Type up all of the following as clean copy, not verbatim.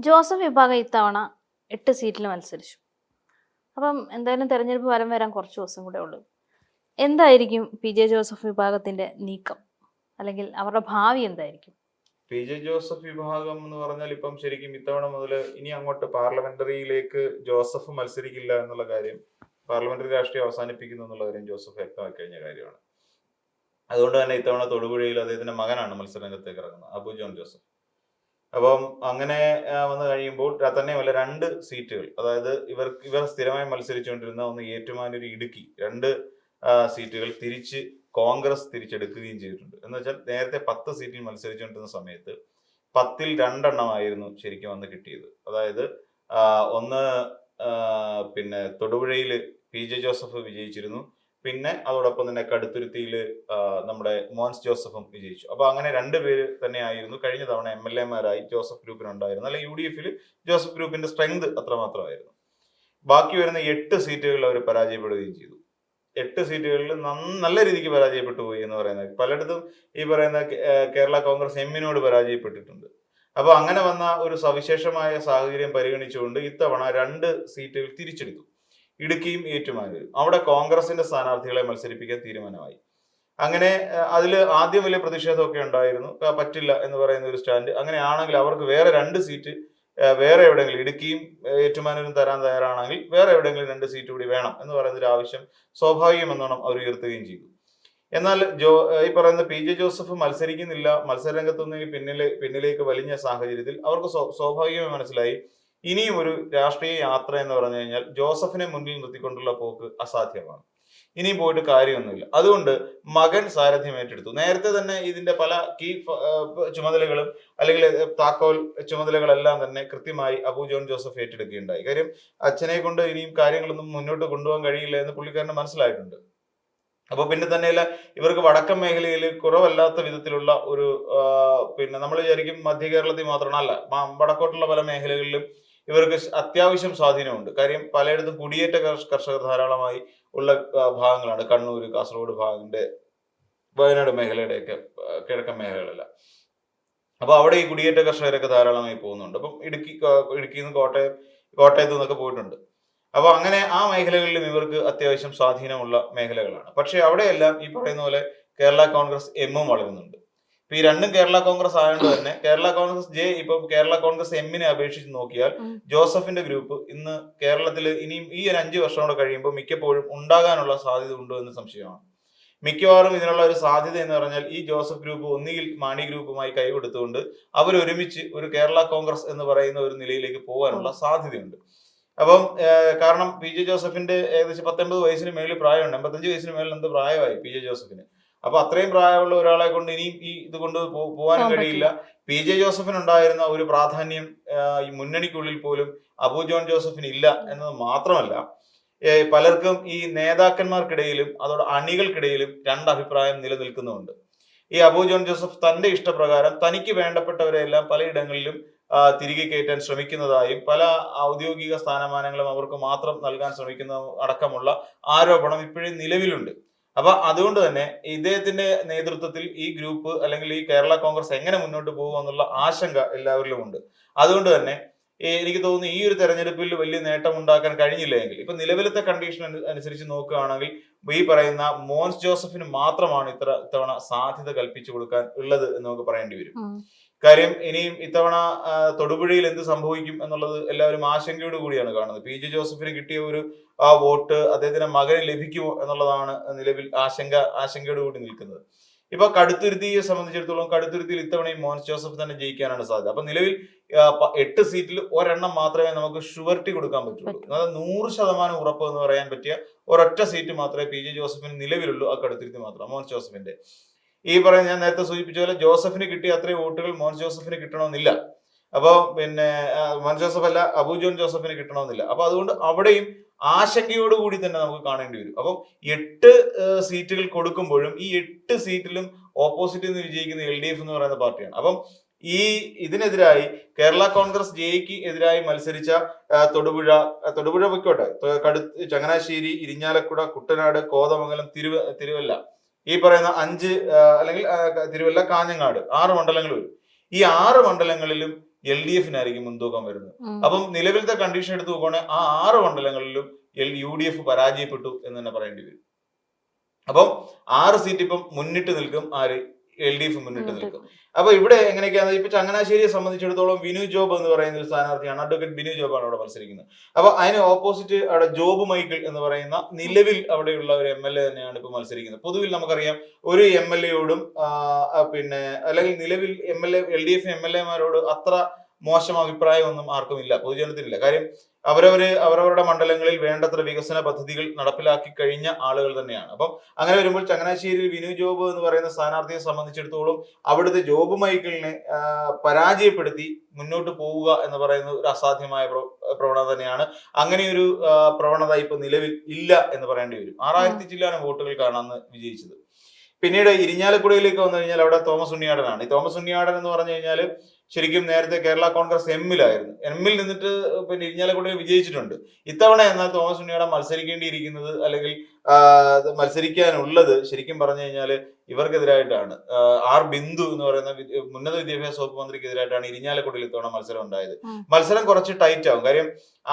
Joseph വിഭാഗം ഇത്തവണ 8 സീറ്റിൽ മത്സരിച്ചു. അപ്പം എന്തായാലും തെരഞ്ഞെടുപ്പ് ഫലം വരാൻ കുറച്ച് ദിവസം കൂടെ ഉള്ളൂ. എന്തായിരിക്കും പി.ജെ. ജോസഫ് വിഭാഗത്തിന്റെ നീക്കം, അല്ലെങ്കിൽ അവരുടെ ഭാവി എന്തായിരിക്കും? പി.ജെ. ജോസഫ് വിഭാഗം എന്ന് പറഞ്ഞാൽ ഇപ്പം ശരിക്കും ഇത്തവണ മുതൽ ഇനി അങ്ങോട്ട് പാർലമെന്ററിയിലേക്ക് ജോസഫ് മത്സരിക്കില്ല എന്നുള്ള കാര്യം, പാർലമെന്ററി രാഷ്ട്രീയം അവസാനിപ്പിക്കുന്നു എന്നുള്ള കാര്യം ജോസഫ് വ്യക്തമാക്കി കഴിഞ്ഞ കാര്യമാണ്. അതുകൊണ്ട് തന്നെ ഇത്തവണ തൊടുപുഴയിൽ അദ്ദേഹത്തിന്റെ മകനാണ് മത്സരരംഗത്തേക്ക് ഇറങ്ങുന്നത്, അബു ജോൺ ജോസഫ്. അപ്പം അങ്ങനെ വന്നു കഴിയുമ്പോൾ തന്നെയുമല്ല 2 സീറ്റുകൾ, അതായത് ഇവർ സ്ഥിരമായി മത്സരിച്ചുകൊണ്ടിരുന്ന ഒന്ന് ഏറ്റുമാനൂർ, ഇടുക്കി, 2 സീറ്റുകൾ തിരിച്ച് കോൺഗ്രസ് തിരിച്ചെടുക്കുകയും ചെയ്തിട്ടുണ്ട്. എന്ന് വെച്ചാൽ നേരത്തെ 10 സീറ്റിൽ മത്സരിച്ചുകൊണ്ടിരുന്ന സമയത്ത് 10ൽ 2 ശരിക്കും വന്ന് കിട്ടിയത്. അതായത് ഒന്ന് പിന്നെ തൊടുപുഴയിൽ പി.ജെ. ജോസഫ് വിജയിച്ചിരുന്നു. പിന്നെ അതോടൊപ്പം തന്നെ കടുത്തുരുത്തിയിൽ നമ്മുടെ മോൻസ് ജോസഫും വിജയിച്ചു. അപ്പൊ അങ്ങനെ 2 പേര് തന്നെയായിരുന്നു കഴിഞ്ഞ തവണ MLA-മാരായി ജോസഫ് ഗ്രൂപ്പിനുണ്ടായിരുന്നു. അല്ലെ UDF-ൽ ജോസഫ് ഗ്രൂപ്പിന്റെ സ്ട്രെങ്ത് അത്രമാത്രമായിരുന്നു. ബാക്കി വരുന്ന 8 സീറ്റുകളിൽ അവർ പരാജയപ്പെടുകയും ചെയ്തു. 8 സീറ്റുകളിൽ നല്ല രീതിക്ക് പരാജയപ്പെട്ടു പോയി എന്ന് പറയുന്നത്. പലയിടത്തും ഈ പറയുന്ന കേരള കോൺഗ്രസ് എമ്മിനോട് പരാജയപ്പെട്ടിട്ടുണ്ട്. അപ്പൊ അങ്ങനെ വന്ന ഒരു സവിശേഷമായ സാഹചര്യം പരിഗണിച്ചുകൊണ്ട് ഇത്തവണ 2 സീറ്റുകൾ തിരിച്ചെടുത്തു, ഇടുക്കിയും ഏറ്റുമാനൂരും. അവിടെ കോൺഗ്രസിന്റെ സ്ഥാനാർത്ഥികളെ മത്സരിപ്പിക്കാൻ തീരുമാനമായി. അങ്ങനെ അതിൽ ആദ്യം വലിയ പ്രതിഷേധമൊക്കെ ഉണ്ടായിരുന്നു, പറ്റില്ല എന്ന് പറയുന്ന ഒരു സ്റ്റാൻഡ്. അങ്ങനെയാണെങ്കിൽ അവർക്ക് വേറെ 2 സീറ്റ് വേറെ എവിടെയെങ്കിലും, ഇടുക്കിയും ഏറ്റുമാനൂരും തരാൻ തയ്യാറാണെങ്കിൽ വേറെ എവിടെയെങ്കിലും 2 സീറ്റ് കൂടി വേണം എന്ന് പറയുന്ന ഒരു ആവശ്യം സ്വാഭാവികമെന്നോണം അവർ ഉയർത്തുകയും ചെയ്തു. എന്നാൽ ഈ പറയുന്ന പി.ജെ. ജോസഫ് മത്സരിക്കുന്നില്ല, മത്സരരംഗത്തുനിന്ന് പിന്നിലേക്ക് വലിഞ്ഞ സാഹചര്യത്തിൽ അവർക്ക് സ്വാഭാവികമായി മനസ്സിലായി ഇനിയും ഒരു രാഷ്ട്രീയ യാത്ര എന്ന് പറഞ്ഞു കഴിഞ്ഞാൽ ജോസഫിനെ മുന്നിൽ നിർത്തിക്കൊണ്ടുള്ള പോക്ക് അസാധ്യമാണ്, ഇനിയും പോയിട്ട് കാര്യമൊന്നുമില്ല. അതുകൊണ്ട് മകൻ സാരഥ്യം ഏറ്റെടുത്തു. നേരത്തെ തന്നെ ഇതിന്റെ പല കീ ചുമതലകളും അല്ലെങ്കിൽ താക്കോൽ ചുമതലകളെല്ലാം തന്നെ കൃത്യമായി അബു ജോൺ ജോസഫ് ഏറ്റെടുക്കുകയുണ്ടായി. കാര്യം അച്ഛനെ കൊണ്ട് ഇനിയും കാര്യങ്ങളൊന്നും മുന്നോട്ട് കൊണ്ടുപോകാൻ കഴിയില്ല എന്ന് പുള്ളിക്കാരന് മനസ്സിലായിട്ടുണ്ട്. അപ്പൊ പിന്നെ തന്നെയല്ല, ഇവർക്ക് വടക്കൻ മേഖലയിൽ കുറവല്ലാത്ത വിധത്തിലുള്ള ഒരു പിന്നെ നമ്മൾ വിചാരിക്കും മധ്യ കേരളത്തിൽ മാത്രമല്ല, വടക്കോട്ടുള്ള പല മേഖലകളിലും ഇവർക്ക് അത്യാവശ്യം സ്വാധീനമുണ്ട്. കാര്യം പലയിടത്തും കുടിയേറ്റ കർഷകർ ധാരാളമായി ഉള്ള ഭാഗങ്ങളാണ്. കണ്ണൂർ, കാസർഗോഡ് ഭാഗത്തിന്റെ, വയനാട് മേഖലയുടെയൊക്കെ കിഴക്കൻ മേഖലകളല്ല. അപ്പൊ അവിടെ ഈ കുടിയേറ്റ കർഷകരൊക്കെ ധാരാളമായി പോകുന്നുണ്ട്. അപ്പം ഇടുക്കിയിൽ നിന്ന് കോട്ടയത്തു നിന്നൊക്കെ പോയിട്ടുണ്ട്. അപ്പൊ അങ്ങനെ ആ മേഖലകളിലും ഇവർക്ക് അത്യാവശ്യം സ്വാധീനമുള്ള മേഖലകളാണ്. പക്ഷെ അവിടെയെല്ലാം ഈ പറയുന്ന പോലെ കേരള കോൺഗ്രസ് എമ്മും വളരുന്നുണ്ട്. ഇപ്പൊ ഈ 2 കേരള കോൺഗ്രസ് ആയതുകൊണ്ട് തന്നെ കേരള കോൺഗ്രസ് ജെ ഇപ്പം കേരള കോൺഗ്രസ് എമ്മിനെ അപേക്ഷിച്ച് നോക്കിയാൽ ജോസഫിന്റെ ഗ്രൂപ്പ് ഇന്ന് കേരളത്തിൽ ഇനിയും ഈ ഒരു 5 വർഷം കൂടെ കഴിയുമ്പോൾ മിക്കപ്പോഴും ഉണ്ടാകാനുള്ള സാധ്യത ഉണ്ടോ എന്ന് സംശയമാണ്. മിക്കവാറും ഇതിനുള്ള ഒരു സാധ്യത എന്ന് പറഞ്ഞാൽ ഈ ജോസഫ് ഗ്രൂപ്പ് ഒന്നുകിൽ മാണി ഗ്രൂപ്പുമായി കൈകൊടുത്തുകൊണ്ട് അവരൊരുമിച്ച് ഒരു കേരള കോൺഗ്രസ് എന്ന് പറയുന്ന ഒരു നിലയിലേക്ക് പോകാനുള്ള സാധ്യതയുണ്ട്. അപ്പം കാരണം പി.ജെ. ജോസഫിന്റെ ഏകദേശം 19 വയസ്സിന് മേളിൽ പ്രായമുണ്ട്, 85 വയസ്സിന് മേളിൽ എന്ത് പ്രായമായി പി.ജെ. ജോസഫിന്. അപ്പൊ അത്രയും പ്രായമുള്ള ഒരാളെ കൊണ്ട് ഇനിയും ഇത് കൊണ്ട് പോകാനും കഴിയില്ല. പി.ജെ. ജോസഫിനുണ്ടായിരുന്ന ഒരു പ്രാധാന്യം ഈ മുന്നണിക്കുള്ളിൽ പോലും അബു ജോൺ ജോസഫിന് ഇല്ല എന്നത് മാത്രമല്ല, പലർക്കും ഈ നേതാക്കന്മാർക്കിടയിലും അതോടെ അണികൾക്കിടയിലും 2 അഭിപ്രായം നിലനിൽക്കുന്നുമുണ്ട്. ഈ അബു ജോൺ ജോസഫ് തന്റെ ഇഷ്ടപ്രകാരം തനിക്ക് വേണ്ടപ്പെട്ടവരെല്ലാം പലയിടങ്ങളിലും തിരികെ കയറ്റാൻ ശ്രമിക്കുന്നതായും പല ഔദ്യോഗിക സ്ഥാനമാനങ്ങളും അവർക്ക് മാത്രം നൽകാൻ ശ്രമിക്കുന്ന അടക്കമുള്ള ആരോപണം ഇപ്പോഴും നിലവിലുണ്ട്. അപ്പൊ അതുകൊണ്ട് തന്നെ ഇദ്ദേഹത്തിന്റെ നേതൃത്വത്തിൽ ഈ ഗ്രൂപ്പ് അല്ലെങ്കിൽ ഈ കേരള കോൺഗ്രസ് എങ്ങനെ മുന്നോട്ട് പോകുമെന്നുള്ള ആശങ്ക എല്ലാവരിലും ഉണ്ട്. അതുകൊണ്ട് തന്നെ എനിക്ക് തോന്നുന്നു ഈ ഒരു തെരഞ്ഞെടുപ്പിൽ വലിയ നേട്ടം ഉണ്ടാക്കാൻ കഴിഞ്ഞില്ല എങ്കിൽ, ഇപ്പൊ നിലവിലത്തെ കണ്ടീഷൻ അനുസരിച്ച് നോക്കുകയാണെങ്കിൽ ഈ പറയുന്ന മോൻസ് ജോസഫിന് മാത്രമാണ് ഇത്തവണ സാധ്യത കൽപ്പിച്ചു കൊടുക്കാൻ ഉള്ളത് എന്ന് നമുക്ക് പറയേണ്ടി വരും. കാര്യം ഇനിയും ഇത്തവണ തൊടുപുഴയിൽ എന്ത് സംഭവിക്കും എന്നുള്ളത് എല്ലാവരും ആശങ്കയോട് കൂടിയാണ് കാണുന്നത്. പി.ജെ. ജോസഫിന് കിട്ടിയ ഒരു വോട്ട് അദ്ദേഹത്തിന്റെ മകന് ലഭിക്കുമോ എന്നുള്ളതാണ് നിലവിൽ ആശങ്കയോട് കൂടി നിൽക്കുന്നത്. ഇപ്പൊ കടുത്തുരുത്തിയെ സംബന്ധിച്ചിടത്തോളം കടുത്തുരുത്തിയിൽ ഇത്തവണയും മോൻസ് ജോസഫ് തന്നെ ജയിക്കാനാണ് സാധ്യത. അപ്പൊ നിലവിൽ 8 സീറ്റിൽ ഒരെണ്ണം മാത്രമേ നമുക്ക് ഷുവർട്ടി കൊടുക്കാൻ പറ്റുള്ളൂ. അതായത് 100% ഉറപ്പ് എന്ന് പറയാൻ പറ്റിയ ഒരൊറ്റ സീറ്റ് മാത്രമേ പി.ജെ. ജോസഫിന് നിലവിലുള്ളൂ, ആ കടുത്തുരുത്തി മാത്രം, മോൻസ് ജോസഫിന്റെ. ഈ പറയുന്ന ഞാൻ നേരത്തെ സൂചിപ്പിച്ച പോലെ ജോസഫിന് കിട്ടിയ അത്രയും വോട്ടുകൾ മോൻസ് ജോസഫിന് കിട്ടണമെന്നില്ല. അപ്പൊ പിന്നെ മോൻസ് ജോസഫ് അല്ല, അബു ജോൺ ജോസഫിന് കിട്ടണമെന്നില്ല. അപ്പൊ അതുകൊണ്ട് അവിടെയും ആശങ്കയോടുകൂടി തന്നെ നമുക്ക് കാണേണ്ടി വരും. അപ്പം 8 സീറ്റുകൾ കൊടുക്കുമ്പോഴും ഈ 8 സീറ്റിലും ഓപ്പോസിറ്റിൽ നിന്ന് വിജയിക്കുന്ന LDF എന്ന് പറയുന്ന പാർട്ടിയാണ്. അപ്പം ഇതിനെതിരായി കേരള കോൺഗ്രസ് ജെയ്ക്ക് എതിരായി മത്സരിച്ച തൊടുപുഴ പൊയ്ക്കോട്ടെ, ചങ്ങനാശ്ശേരി, ഇരിഞ്ഞാലക്കുട, കുട്ടനാട്, കോതമംഗലം, തിരുവല്ല, ഈ പറയുന്ന 5 അല്ലെങ്കിൽ തിരുവല്ല, കാഞ്ഞങ്ങാട് 6 മണ്ഡലങ്ങൾ വരും. ഈ 6 മണ്ഡലങ്ങളിലും LDF-നായിരിക്കും മുൻതൂക്കം വരുന്നത്. അപ്പം നിലവിലത്തെ കണ്ടീഷൻ എടുത്ത് നോക്കുകയാണെങ്കിൽ ആ 6 മണ്ഡലങ്ങളിലും UDF പരാജയപ്പെട്ടു എന്ന് തന്നെ പറയേണ്ടി വരും. അപ്പം 6 സീറ്റ് ഇപ്പം മുന്നിട്ട് നിൽക്കും, ആര്? LDF മുന്നിട്ട് നിൽക്കും. അപ്പൊ ഇവിടെ എങ്ങനെയൊക്കെയാണ്, ഇപ്പൊ ചങ്ങനാശ്ശേരിയെ സംബന്ധിച്ചിടത്തോളം വിനു ജോബ് എന്ന് പറയുന്ന ഒരു സ്ഥാനാർത്ഥിയാണ്, അഡ്വക്കേറ്റ് ബിനു ജോബാണ് അവിടെ മത്സരിക്കുന്നത്. അപ്പൊ അതിന് ഓപ്പോസിറ്റ് അവിടെ ജോബ് മൈക്കിൾ എന്ന് പറയുന്ന നിലവിൽ അവിടെയുള്ള ഒരു MLA തന്നെയാണ് ഇപ്പൊ മത്സരിക്കുന്നത്. പൊതുവിൽ നമുക്കറിയാം ഒരു MLA-യോടും പിന്നെ അല്ലെങ്കിൽ നിലവിൽ LDF MLA-മാരോട് അത്ര മോശം അഭിപ്രായമൊന്നും ആർക്കും ഇല്ല, പൊതുജനത്തിനില്ല. കാര്യം അവരവരുടെ മണ്ഡലങ്ങളിൽ വേണ്ടത്ര വികസന പദ്ധതികൾ നടപ്പിലാക്കി കഴിഞ്ഞ ആളുകൾ തന്നെയാണ്. അപ്പം അങ്ങനെ വരുമ്പോൾ ചങ്ങനാശ്ശേരിയിൽ വിനു ജോബ് എന്ന് പറയുന്ന സ്ഥാനാർത്ഥിയെ സംബന്ധിച്ചിടത്തോളം അവിടുത്തെ ജോബ് മൈക്കിളിനെ പരാജയപ്പെടുത്തി മുന്നോട്ട് പോവുക എന്ന് പറയുന്ന ഒരു അസാധ്യമായ പ്രവണത തന്നെയാണ്. അങ്ങനെ ഒരു പ്രവണത ഇപ്പൊ നിലവിൽ ഇല്ല എന്ന് പറയേണ്ടി വരും. 6000 ചില്ലാനം വോട്ടുകൾക്കാണ് അന്ന് വിജയിച്ചത്. പിന്നീട് ഇരിഞ്ഞാലക്കുടയിലേക്ക് വന്നു കഴിഞ്ഞാൽ അവിടെ തോമസ് ഉണ്ണിയാടനാണ്. ഈ തോമസ് ഉണ്ണിയാടൻ എന്ന് പറഞ്ഞു കഴിഞ്ഞാൽ ശരിക്കും നേരത്തെ കേരള കോൺഗ്രസ് എമ്മിലായിരുന്നു. എമ്മിൽ നിന്നിട്ട് പിന്നെ ഇരിഞ്ഞാലക്കുടയിൽ വിജയിച്ചിട്ടുണ്ട്. ഇത്തവണ എന്നാൽ തോമസ് ഉണ്ണിയാടൻ മത്സരിക്കേണ്ടിയിരിക്കുന്നത് അല്ലെങ്കിൽ മത്സരിക്കാനുള്ളത് ശരിക്കും പറഞ്ഞു കഴിഞ്ഞാൽ ഇവർക്കെതിരായിട്ടാണ്. ആർ ബിന്ദു എന്ന് പറയുന്ന ഉന്നത വിദ്യാഭ്യാസ വകുപ്പ് മന്ത്രിക്കെതിരായിട്ടാണ് ഇരിഞ്ഞാലക്കുടയിൽ ഇത്തവണ മത്സരം ഉണ്ടായത്. മത്സരം കുറച്ച് ടൈറ്റ് ആവും. കാര്യം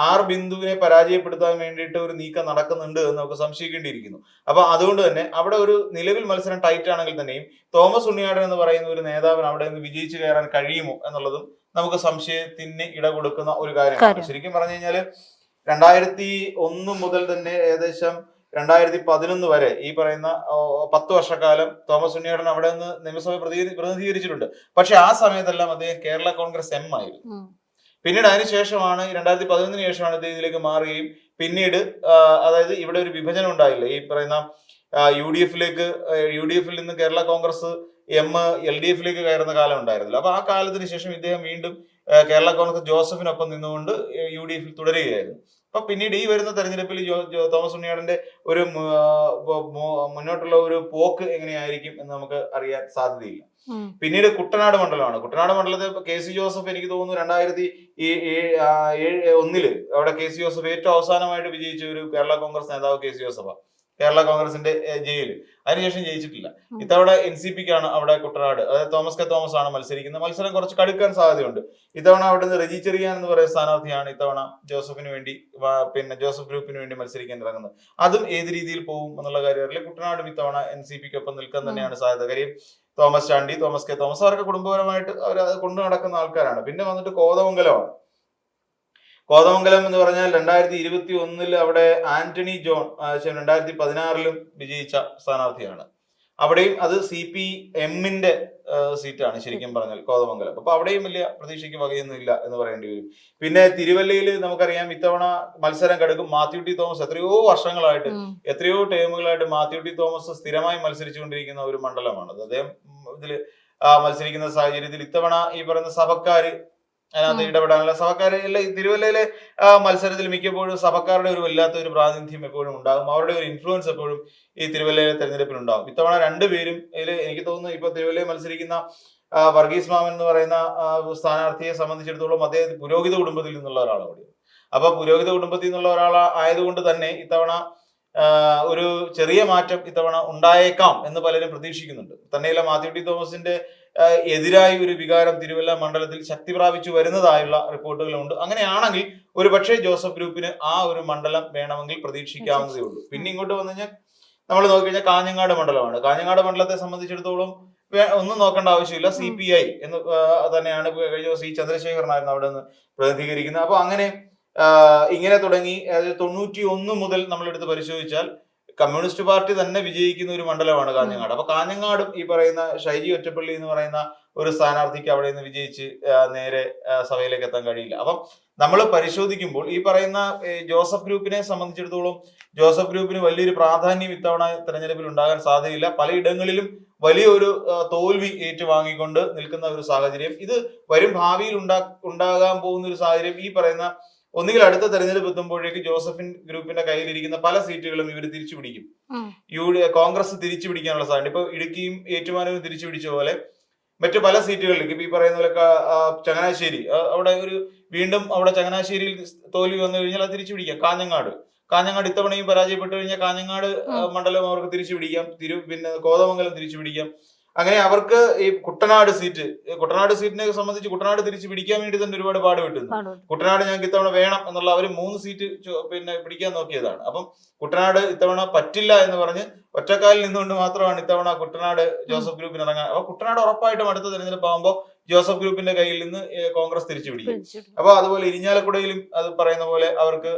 ആർ ബിന്ദുവിനെ പരാജയപ്പെടുത്താൻ വേണ്ടിയിട്ട് ഒരു നീക്കം നടക്കുന്നുണ്ട് എന്ന് നമുക്ക് സംശയിക്കേണ്ടിയിരിക്കുന്നു. അപ്പൊ അതുകൊണ്ട് തന്നെ അവിടെ ഒരു നിലവിൽ മത്സരം ടൈറ്റ് ആണെങ്കിൽ തന്നെയും തോമസ് ഉണ്ണിയാടൻ എന്ന് പറയുന്ന ഒരു നേതാവിന് അവിടെ നിന്ന് വിജയിച്ചു കയറാൻ കഴിയുമോ എന്നുള്ളതും നമുക്ക് സംശയത്തിന് ഇട കൊടുക്കുന്ന ഒരു കാര്യമാണ്. ശരിക്കും പറഞ്ഞു കഴിഞ്ഞാല് 2001 മുതൽ തന്നെ ഏകദേശം 2011 വരെ ഈ പറയുന്ന 10 വർഷക്കാലം തോമസ് ഉണ്ണിയാടൻ അവിടെ നിന്ന് നിയമസഭ പ്രതിനിധീകരിച്ചിട്ടുണ്ട്. പക്ഷെ ആ സമയത്തെല്ലാം അദ്ദേഹം കേരള കോൺഗ്രസ് എം ആയിരുന്നു. പിന്നീട് അതിനുശേഷമാണ് 2011 ശേഷമാണ് ഇതിലേക്ക് മാറുകയും പിന്നീട് അതായത് ഇവിടെ ഒരു വിഭജനം ഉണ്ടായില്ല. ഈ പറയുന്ന UDF-ൽ നിന്ന് കേരള കോൺഗ്രസ് എം LDF-ലേക്ക് കയറുന്ന കാലം ഉണ്ടായിരുന്നില്ല. അപ്പൊ ആ കാലത്തിന് ശേഷം ഇദ്ദേഹം വീണ്ടും കേരള കോൺഗ്രസ് ജോസഫിനൊപ്പം നിന്നുകൊണ്ട് UDF-ൽ തുടരുകയായിരുന്നു. അപ്പൊ പിന്നീട് ഈ വരുന്ന തെരഞ്ഞെടുപ്പിൽ തോമസ് ഉണ്ണിയാടന്റെ ഒരു മുന്നോട്ടുള്ള ഒരു പോക്ക് എങ്ങനെയായിരിക്കും എന്ന് നമുക്ക് അറിയാൻ സാധ്യതയില്ല. പിന്നീട് കുട്ടനാട് മണ്ഡലമാണ്. കുട്ടനാട് മണ്ഡലത്തിൽ KC ജോസഫ് എനിക്ക് തോന്നുന്നു 2001 അവിടെ KC ജോസഫ് ഏറ്റവും അവസാനമായിട്ട് വിജയിച്ച ഒരു കേരള കോൺഗ്രസ് നേതാവ് KC ജോസഫാണ്. കേരള കോൺഗ്രസിന്റെ ജയില്. അതിനുശേഷം ജയിച്ചിട്ടില്ല. ഇത്തവണ NCP-ക്കാണ് അവിടെ കുട്ടനാട്, അതായത് തോമസ് കെ തോമസ് ആണ് മത്സരിക്കുന്നത്. മത്സരം കുറച്ച് കടുക്കാൻ സാധ്യതയുണ്ട്. ഇത്തവണ അവിടെ നിന്ന് റെജി ചെറിയാൻ എന്ന് പറയുന്ന സ്ഥാനാർത്ഥിയാണ് ഇത്തവണ ജോസഫിന് വേണ്ടി പിന്നെ ജോസഫ് ഗ്രൂപ്പിന് വേണ്ടി മത്സരിക്കാൻ ഇറങ്ങുന്നത്. അതും ഏത് രീതിയിൽ പോകും എന്നുള്ള കാര്യം അറിയില്ല. കുട്ടനാടും ഇത്തവണ NCP-ക്കൊപ്പം നിൽക്കാൻ തന്നെയാണ് സാധ്യത. കാര്യം Thomas Chandy, Thomas K Thomas അവരൊക്കെ കുടുംബപരമായിട്ട് അവർ കൊണ്ടു നടക്കുന്ന ആൾക്കാരാണ്. പിന്നെ വന്നിട്ട് കോതമംഗലമാണ്. കോതമംഗലം എന്ന് പറഞ്ഞാൽ 2021 അവിടെ ആന്റണി ജോൺ 2016 വിജയിച്ച സ്ഥാനാർത്ഥിയാണ്. അവിടെയും അത് CPM-ന്റെ സീറ്റാണ് ശരിക്കും പറഞ്ഞാൽ കോതമംഗലം. അപ്പൊ അവിടെയും വലിയ പ്രതീക്ഷയ്ക്ക് വകയൊന്നും ഇല്ല എന്ന് പറയേണ്ടി വരും. പിന്നെ തിരുവല്ലയിൽ നമുക്കറിയാം ഇത്തവണ മത്സരം കടുക്കും. മാത്യു ടി തോമസ് എത്രയോ വർഷങ്ങളായിട്ട് എത്രയോ ടേമുകളായിട്ട് മാത്യു ടി തോമസ് സ്ഥിരമായി മത്സരിച്ചുകൊണ്ടിരിക്കുന്ന ഒരു മണ്ഡലമാണ്. അദ്ദേഹം ഇതില് മത്സരിക്കുന്ന സാഹചര്യത്തിൽ ഇത്തവണ ഈ പറയുന്ന സഭക്കാര് അതിനകത്ത് ഇടപെടാനുള്ള സഭക്കാര് എല്ലാം ഈ തിരുവല്ലയിലെ മത്സരത്തിൽ മിക്കപ്പോഴും സഭക്കാരുടെ ഒരു വല്ലാത്ത ഒരു പ്രാതിനിധ്യം എപ്പോഴും ഉണ്ടാകും. അവരുടെ ഒരു ഇൻഫ്ലുവൻസ് എപ്പോഴും ഈ തിരുവല്ലയിലെ തെരഞ്ഞെടുപ്പിൽ ഉണ്ടാകും. ഇത്തവണ 2 പേരും ഇതിൽ എനിക്ക് തോന്നുന്നു ഇപ്പൊ തിരുവല്ലയിൽ മത്സരിക്കുന്ന വർഗീസ് മാമൻ എന്ന് പറയുന്ന സ്ഥാനാർത്ഥിയെ സംബന്ധിച്ചിടത്തോളം അദ്ദേഹം പുരോഹിത കുടുംബത്തിൽ നിന്നുള്ള ഒരാളാണ് കൂടി. അപ്പൊ പുരോഹിത കുടുംബത്തിൽ നിന്നുള്ള ഒരാൾ ആയതുകൊണ്ട് തന്നെ ഇത്തവണ ഒരു ചെറിയ മാറ്റം ഇത്തവണ ഉണ്ടായേക്കാം എന്ന് പലരും പ്രതീക്ഷിക്കുന്നുണ്ട്. തന്നെയല്ല മാത്യു ടി തോമസിന്റെ എതിരായി ഒരു വികാരം തിരുവല്ല മണ്ഡലത്തിൽ ശക്തി പ്രാപിച്ചു വരുന്നതായുള്ള റിപ്പോർട്ടുകളുണ്ട്. അങ്ങനെയാണെങ്കിൽ ഒരു പക്ഷേ ജോസഫ് ഗ്രൂപ്പിന് ആ ഒരു മണ്ഡലം വേണമെങ്കിൽ പ്രതീക്ഷിക്കാവുന്നതേ ഉള്ളൂ. പിന്നെ ഇങ്ങോട്ട് വന്നു കഴിഞ്ഞാൽ നമ്മൾ നോക്കിക്കഴിഞ്ഞാൽ കാഞ്ഞങ്ങാട് മണ്ഡലമാണ്. കാഞ്ഞങ്ങാട് മണ്ഡലത്തെ സംബന്ധിച്ചിടത്തോളം ഒന്നും നോക്കേണ്ട ആവശ്യമില്ല. CPI എന്ന് തന്നെയാണ് കഴിഞ്ഞ ദിവസം ചന്ദ്രശേഖരനായിരുന്നു അവിടെ നിന്ന് പ്രതിനിധീകരിക്കുന്നത്. അപ്പൊ അങ്ങനെ ഇങ്ങനെ തുടങ്ങി 91 മുതൽ നമ്മളെടുത്ത് പരിശോധിച്ചാൽ കമ്മ്യൂണിസ്റ്റ് പാർട്ടി തന്നെ വിജയിക്കുന്ന ഒരു മണ്ഡലമാണ് കാഞ്ഞങ്ങാട്. അപ്പൊ കാഞ്ഞങ്ങാടും ഈ പറയുന്ന ഷൈജി ഒറ്റപ്പള്ളി എന്ന് പറയുന്ന ഒരു സ്ഥാനാർത്ഥിക്ക് അവിടെ നിന്ന് വിജയിച്ച് നേരെ സഭയിലേക്ക് എത്താൻ കഴിയില്ല. അപ്പം നമ്മൾ പരിശോധിക്കുമ്പോൾ ഈ പറയുന്ന ജോസഫ് ഗ്രൂപ്പിനെ സംബന്ധിച്ചിടത്തോളം ജോസഫ് ഗ്രൂപ്പിന് വലിയൊരു പ്രാധാന്യം ഇത്തവണ തെരഞ്ഞെടുപ്പിൽ ഉണ്ടാകാൻ സാധ്യതയില്ല. പലയിടങ്ങളിലും വലിയൊരു തോൽവി ഏറ്റുവാങ്ങിക്കൊണ്ട് നിൽക്കുന്ന ഒരു സാഹചര്യം, ഇത് വരും ഭാവിയിൽ ഉണ്ടാകാൻ പോകുന്ന ഒരു സാഹചര്യം ഈ പറയുന്ന ഒന്നുകിൽ അടുത്ത തെരഞ്ഞെടുപ്പ് എത്തുമ്പോഴേക്ക് ജോസഫിൻ ഗ്രൂപ്പിന്റെ കയ്യിലിരിക്കുന്ന പല സീറ്റുകളും ഇവർ തിരിച്ചു പിടിക്കും. കോൺഗ്രസ് തിരിച്ചു പിടിക്കാനുള്ള സാധ്യത. ഇപ്പൊ ഇടുക്കിയും ഏറ്റുമാനൂരും തിരിച്ചു പിടിച്ച പോലെ മറ്റു പല സീറ്റുകളിലേക്ക് ഇപ്പൊ ഈ പറയുന്ന പോലെ ചങ്ങനാശ്ശേരി അവിടെ ഒരു വീണ്ടും അവിടെ ചങ്ങനാശ്ശേരിയിൽ തോൽവി വന്നു കഴിഞ്ഞാൽ അത് തിരിച്ചു പിടിക്കാം. കാഞ്ഞങ്ങാട് ഇത്തവണയും പരാജയപ്പെട്ടു കഴിഞ്ഞാൽ കാഞ്ഞങ്ങാട് മണ്ഡലം അവർക്ക് തിരിച്ചു പിടിക്കാം. പിന്നെ കോതമംഗലം തിരിച്ചു പിടിക്കാം. അങ്ങനെ അവർക്ക് ഈ കുട്ടനാട് സീറ്റിനെ സംബന്ധിച്ച് കുട്ടനാട് തിരിച്ച് പിടിക്കാൻ വേണ്ടി തന്നെ ഒരുപാട് പാടുപെട്ടുന്നു. കുട്ടനാട് ഞങ്ങൾക്ക് ഇത്തവണ വേണം എന്നുള്ള അവർ 3 സീറ്റ് പിന്നെ പിടിക്കാൻ നോക്കിയതാണ്. അപ്പം കുട്ടനാട് ഇത്തവണ പറ്റില്ല എന്ന് പറഞ്ഞ് ഒറ്റക്കാലിൽ നിന്നുകൊണ്ട് മാത്രമാണ് ഇത്തവണ കുട്ടനാട് ജോസഫ് ഗ്രൂപ്പിന് ഇറങ്ങാൻ. അപ്പൊ കുട്ടനാട് ഉറപ്പായിട്ടും അടുത്ത തെരഞ്ഞെടുപ്പ് ആകുമ്പോൾ ജോസഫ് ഗ്രൂപ്പിന്റെ കയ്യിൽ നിന്ന് കോൺഗ്രസ് തിരിച്ചു പിടിക്കും. അപ്പൊ അതുപോലെ ഇരിഞ്ഞാലക്കുടയിലും അത് പറയുന്ന പോലെ അവർക്ക്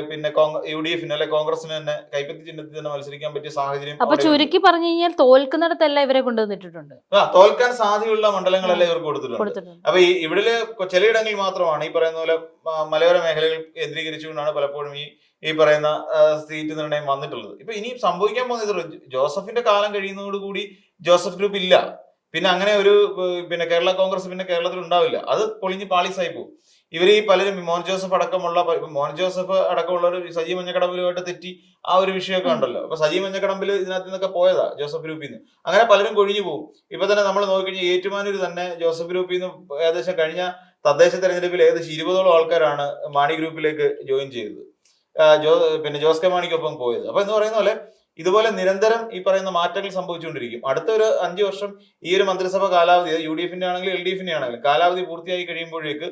പിന്നെ UDF അല്ലെ കോൺഗ്രസിന് തന്നെ കൈപ്പത്തി ചിഹ്നത്തിൽ തന്നെ മത്സരിക്കാൻ പറ്റിയ സാഹചര്യം. അപ്പൊ ചുരുക്കി പറഞ്ഞു കഴിഞ്ഞാൽ തോൽക്കുന്നിടത്തെല്ലാം ഇവരെ കൊണ്ടുവന്നിട്ടുണ്ട്. തോൽക്കാൻ സാധ്യതയുള്ള മണ്ഡലങ്ങളെല്ലാം ഇവർക്ക് കൊടുത്തിട്ടുണ്ട്. അപ്പൊ ഇവിടെ ചിലയിടങ്ങളിൽ മാത്രമാണ് ഈ പറയുന്ന പോലെ മലയോര മേഖലകൾ കേന്ദ്രീകരിച്ചുകൊണ്ടാണ് പലപ്പോഴും ഈ പറയുന്ന സീറ്റ് നിർണയം വന്നിട്ടുള്ളത്. ഇപ്പൊ ഇനിയും സംഭവിക്കാൻ പോകുന്നത് ജോസഫിന്റെ കാലം കഴിയുന്നതോടുകൂടി ജോസഫ് ഗ്രൂപ്പ് ഇല്ല. പിന്നെ അങ്ങനെ ഒരു പിന്നെ കേരള കോൺഗ്രസ് പിന്നെ കേരളത്തിൽ ഉണ്ടാവില്ല. അത് പൊളിഞ്ഞ് പാളീസായി പോകും. ഇവർ ഈ പലരും മോഹൻ ജോസഫ് അടക്കമുള്ളവർ സജി മഞ്ഞക്കടമ്പിലുമായിട്ട് തെറ്റി ആ ഒരു വിഷയമൊക്കെ ഉണ്ടല്ലോ. അപ്പൊ സജി മഞ്ഞക്കടമ്പിൽ ഇതിനകത്ത് നിന്നൊക്കെ പോയതാ ജോസഫ് ഗ്രൂപ്പിൽ നിന്ന്. അങ്ങനെ പലരും കൊഴിഞ്ഞു പോകും. ഇപ്പൊ തന്നെ നമ്മൾ നോക്കിക്കഴിഞ്ഞാൽ ഏറ്റുമാനൂർ തന്നെ ജോസഫ് ഗ്രൂപ്പിൽ നിന്ന് ഏകദേശം കഴിഞ്ഞ തദ്ദേശ തെരഞ്ഞെടുപ്പിൽ ഏകദേശം 20ഓളം ആൾക്കാരാണ് മാണി ഗ്രൂപ്പിലേക്ക് ജോയിൻ ചെയ്തത്, പിന്നെ ജോസ് കെ മാണിക്കൊപ്പം പോയത്. അപ്പൊ എന്ന് പറയുന്ന പോലെ ഇതുപോലെ നിരന്തരം ഈ പറയുന്ന മാറ്റങ്ങൾ സംഭവിച്ചുകൊണ്ടിരിക്കും. അടുത്ത ഒരു 5 വർഷം ഈ ഒരു മന്ത്രിസഭ കാലാവധി UDFന്റെ ആണെങ്കിലും LDFന്റെ ആണെങ്കിലും കാലാവധി പൂർത്തിയായി കഴിയുമ്പോഴേക്ക്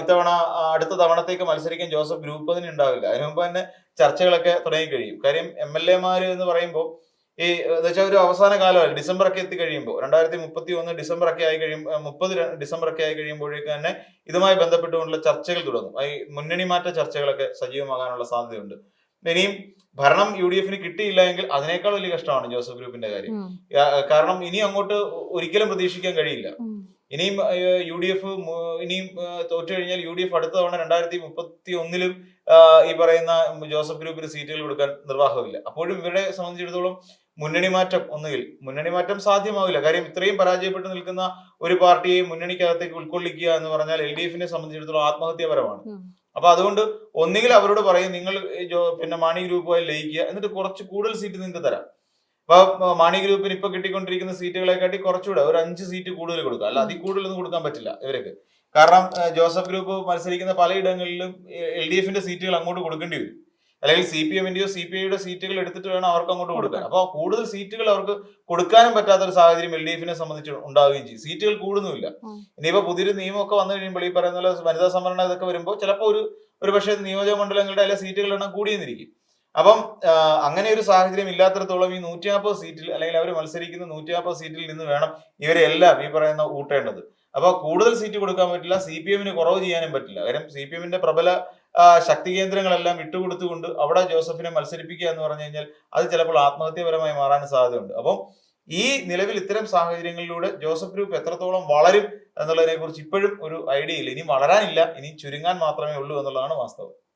ഇത്തവണ അടുത്ത തവണത്തേക്ക് മത്സരിക്കാൻ ജോസഫ് ഗ്രൂപ്പ് തന്നെ ഉണ്ടാവില്ല. അതിനു മുമ്പ് തന്നെ ചർച്ചകളൊക്കെ തുടങ്ങി കഴിയും. കാര്യം MLA എന്ന് പറയുമ്പോൾ ഈ എന്താ വെച്ചാൽ ഒരു അവസാന കാലമല്ല, ഡിസംബർ ഒക്കെ എത്തി കഴിയുമ്പോൾ 2031 ഡിസംബർ ഒക്കെ ആയി കഴിയുമ്പോൾ 30 ഡിസംബർ ഒക്കെ ആയി കഴിയുമ്പോഴേക്ക് തന്നെ ഇതുമായി ബന്ധപ്പെട്ടുകൊണ്ടുള്ള ചർച്ചകൾ തുടങ്ങും. ഈ മുന്നണി മാറ്റ ചർച്ചകളൊക്കെ സജീവമാകാനുള്ള സാധ്യതയുണ്ട്. ഇനിയും ഭരണം UDFന് കിട്ടിയില്ല എങ്കിൽ അതിനേക്കാൾ വലിയ കഷ്ടമാണ് ജോസഫ് ഗ്രൂപ്പിന്റെ കാര്യം. കാരണം ഇനി അങ്ങോട്ട് ഒരിക്കലും പ്രതീക്ഷിക്കാൻ കഴിയില്ല. ഇനിയും UDF ഇനിയും തോറ്റു കഴിഞ്ഞാൽ UDF അടുത്ത തവണ 2031 ഈ പറയുന്ന ജോസഫ് ഗ്രൂപ്പിന് സീറ്റുകൾ കൊടുക്കാൻ നിർവാഹമില്ല. അപ്പോഴും ഇവരെ സംബന്ധിച്ചിടത്തോളം മുന്നണി മാറ്റം സാധ്യമാവില്ല. കാര്യം ഇത്രയും പരാജയപ്പെട്ട് നിൽക്കുന്ന ഒരു പാർട്ടിയെ മുന്നണിക്കകത്തേക്ക് ഉൾക്കൊള്ളിക്കുക എന്ന് പറഞ്ഞാൽ LDFനെ സംബന്ധിച്ചിടത്തോളം ആത്മഹത്യാപരമാണ്. അപ്പൊ അതുകൊണ്ട് ഒന്നുകിൽ അവരോട് പറയും നിങ്ങൾ പിന്നെ മാണി ഗ്രൂപ്പുമായി ലയിക്കുക, എന്നിട്ട് കുറച്ച് കൂടുതൽ സീറ്റ് നിങ്ങൾക്ക് തരാം. അപ്പൊ മാണി ഗ്രൂപ്പിന് ഇപ്പൊ കിട്ടിക്കൊണ്ടിരിക്കുന്ന സീറ്റുകളെക്കാട്ടി കുറച്ചുകൂടെ ഒരു 5 സീറ്റ് കൂടുതൽ കൊടുക്കുക. അല്ല അതിൽ കൂടുതലൊന്നും കൊടുക്കാൻ പറ്റില്ല ഇവർക്ക്. കാരണം ജോസഫ് ഗ്രൂപ്പ് മത്സരിക്കുന്ന പലയിടങ്ങളിലും LDFന്റെ സീറ്റുകൾ അങ്ങോട്ട് കൊടുക്കേണ്ടി വരും. അല്ലെങ്കിൽ CPMന്റെയോ CPIയുടെ സീറ്റുകൾ എടുത്തിട്ട് വേണം അവർക്ക് അങ്ങോട്ട് കൊടുക്കാൻ. അപ്പൊ കൂടുതൽ സീറ്റുകൾ അവർക്ക് കൊടുക്കാനും പറ്റാത്ത ഒരു സാഹചര്യം LDFനെ സംബന്ധിച്ച് ഉണ്ടാവുകയും ചെയ്യും. സീറ്റുകൾ കൂടുന്നുമില്ല. ഇനിയിപ്പോ പുതിയൊരു നിയമമൊക്കെ വന്നു കഴിയുമ്പോൾ ഈ പറയുന്ന പോലെ വനിതാ സംവരണം ഇതൊക്കെ വരുമ്പോൾ ചിലപ്പോൾ ഒരു പക്ഷേ നിയോജക മണ്ഡലങ്ങളുടെ അല്ലെ സീറ്റുകളുടെ എണ്ണം കൂടിയെന്നിരിക്കും. അപ്പം അങ്ങനെ ഒരു സാഹചര്യം ഇല്ലാത്തിടത്തോളം ഈ 140 സീറ്റിൽ അല്ലെങ്കിൽ അവർ മത്സരിക്കുന്ന 140 സീറ്റിൽ നിന്ന് വേണം ഇവരെല്ലാം ഈ പറയുന്ന ഊട്ടേണ്ടത്. അപ്പൊ കൂടുതൽ സീറ്റ് കൊടുക്കാൻ പറ്റില്ല, CPMന് കുറവ് ചെയ്യാനും പറ്റില്ല. കാര്യം CPMന്റെ പ്രബല ശക്തി കേന്ദ്രങ്ങളെല്ലാം വിട്ടുകൊടുത്തുകൊണ്ട് അവിടെ ജോസഫിനെ മത്സരിപ്പിക്കുക എന്ന് പറഞ്ഞു കഴിഞ്ഞാൽ അത് ചിലപ്പോൾ ആത്മഹത്യാപരമായി മാറാൻ സാധ്യതയുണ്ട്. അപ്പം ഈ നിലവിൽ ഇത്തരം സാഹചര്യങ്ങളിലൂടെ ജോസഫ് ഗ്രൂപ്പ് എത്രത്തോളം വളരും എന്നുള്ളതിനെ കുറിച്ച് ഇപ്പോഴും ഒരു ഐഡിയ ഇല്ല. ഇനി വളരാനില്ല, ഇനി ചുരുങ്ങാൻ മാത്രമേ ഉള്ളൂ എന്നുള്ളതാണ് വാസ്തവം.